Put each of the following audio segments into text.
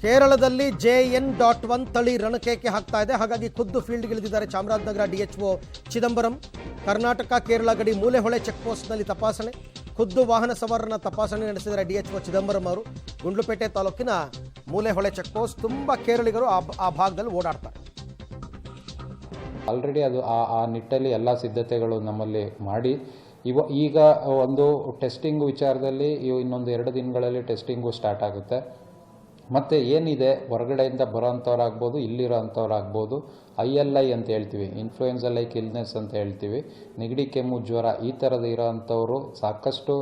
ಕೇರಳದಲ್ಲಿ JN.1 ತಳಿ ರಣಕೇಕೆ ಹಾಕ್ತಾ ಇದೆ. ಹಾಗಾಗಿ ಖುದ್ದು ಫೀಲ್ಡ್ಗಿಳಿದಿದ್ದಾರೆ ಚಾಮರಾಜನಗರ DHO ಚಿದಂಬರಂ. ಕರ್ನಾಟಕ ಕೇರಳ ಗಡಿ ಮೂಲೆಹೊಳೆ ಚೆಕ್ ಪೋಸ್ಟ್ನಲ್ಲಿ ತಪಾಸಣೆ. ಖುದ್ದು ವಾಹನ ಸವಾರರನ್ನ ತಪಾಸಣೆ ನಡೆಸಿದ್ದಾರೆ DHO ಚಿದಂಬರಂ ಅವರು. ಗುಂಡ್ಲುಪೇಟೆ ತಾಲೂಕಿನ ಮೂಲೆಹೊಳೆ ಚೆಕ್ ಪೋಸ್ಟ್ ತುಂಬ ಕೇರಳಿಗರು ಆ ಭಾಗದಲ್ಲಿ ಓಡಾಡ್ತಾರೆ. ಆಲ್ರೆಡಿ ಅದು ಆ ನಿಟ್ಟಲ್ಲಿ ಎಲ್ಲ ಸಿದ್ಧತೆಗಳು ನಮ್ಮಲ್ಲಿ ಮಾಡಿ ಈಗ ಒಂದು ಟೆಸ್ಟಿಂಗ್ ವಿಚಾರದಲ್ಲಿ ಇನ್ನೊಂದು 2 ದಿನಗಳಲ್ಲಿ ಟೆಸ್ಟಿಂಗು ಸ್ಟಾರ್ಟ್ ಆಗುತ್ತೆ. ಮತ್ತು ಏನಿದೆ ಹೊರಗಡೆಯಿಂದ ಬರೋಂಥವ್ರಾಗ್ಬೋದು, ಇಲ್ಲಿರೋ ಅಂಥವ್ರಾಗ್ಬೋದು, ILI ಅಂತ ಹೇಳ್ತೀವಿ, ಇನ್ಫ್ಲೂಯೆನ್ಸಾ ಲೈಕ್ ಇಲ್ನೆಸ್ ಅಂತ ಹೇಳ್ತೀವಿ, ನೆಗಡಿ, ಕೆಮ್ಮು, ಜ್ವರ ಈ ಥರದ ಇರೋ ಅಂಥವರು ಸಾಕಷ್ಟು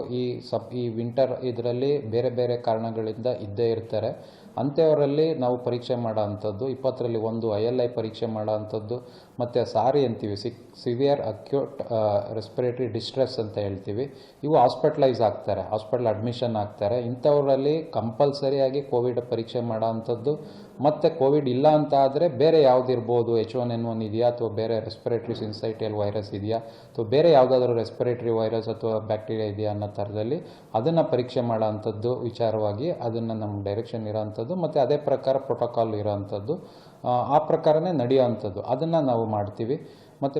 ಈ ವಿಂಟರ್ ಇದರಲ್ಲಿ ಬೇರೆ ಬೇರೆ ಕಾರಣಗಳಿಂದ ಇದ್ದೇ ಇರ್ತಾರೆ. ಅಂಥವರಲ್ಲಿ ನಾವು ಪರೀಕ್ಷೆ ಮಾಡೋ ಅಂಥದ್ದು 20ರಲ್ಲಿ 1 ILI ಪರೀಕ್ಷೆ ಮಾಡೋ ಅಂಥದ್ದು, ಮತ್ತು ಸಾರಿ ಅಂತೀವಿ, ಸಿವಿಯರ್ ಅಕ್ಯೂಟ್ ರೆಸ್ಪಿರೇಟರಿ ಡಿಸ್ಟ್ರೆಸ್ ಅಂತ ಹೇಳ್ತೀವಿ. ಇವು ಹಾಸ್ಪಿಟಲೈಸ್ ಆಗ್ತಾರೆ, ಹಾಸ್ಪಿಟಲ್ ಅಡ್ಮಿಷನ್ ಆಗ್ತಾರೆ. ಇಂಥವರಲ್ಲಿ ಕಂಪಲ್ಸರಿಯಾಗಿ ಕೋವಿಡ್ ಪರೀಕ್ಷೆ ಮಾಡೋ ಅಂಥದ್ದು. ಮತ್ತು ಕೋವಿಡ್ ಇಲ್ಲ ಅಂತ ಆದರೆ ಬೇರೆ ಯಾವುದಿರ್ಬೋದು, H1N1 ಇದೆಯಾ, ಅಥವಾ ಬೇರೆ ರೆಸ್ಪಿರೇಟರಿ ಸಿನ್ಸೈಟಿಯಲ್ ವೈರಸ್ ಇದೆಯಾ, ಅಥವಾ ಬೇರೆ ಯಾವುದಾದ್ರೂ ರೆಸ್ಪಿರೇಟರಿ ವೈರಸ್ ಅಥವಾ ಬ್ಯಾಕ್ಟೀರಿಯಾ ಇದೆಯಾ ಅನ್ನೋ ಥರದಲ್ಲಿ ಅದನ್ನು ಪರೀಕ್ಷೆ ಮಾಡೋ ಅಂಥದ್ದು ವಿಚಾರವಾಗಿ ಅದನ್ನು ನಮ್ಮ ಡೈರೆಕ್ಷನ್ ಇರೋವಂಥದ್ದು, ಮತ್ತು ಅದೇ ಪ್ರಕಾರ ಪ್ರೋಟೋಕಾಲ್ ಇರೋವಂಥದ್ದು, ಆ ಪ್ರಕಾರನೇ ನಡೆಯೋ ಅಂಥದ್ದು ಅದನ್ನು ನಾವು ಮಾಡ್ತೀವಿ. ಮತ್ತು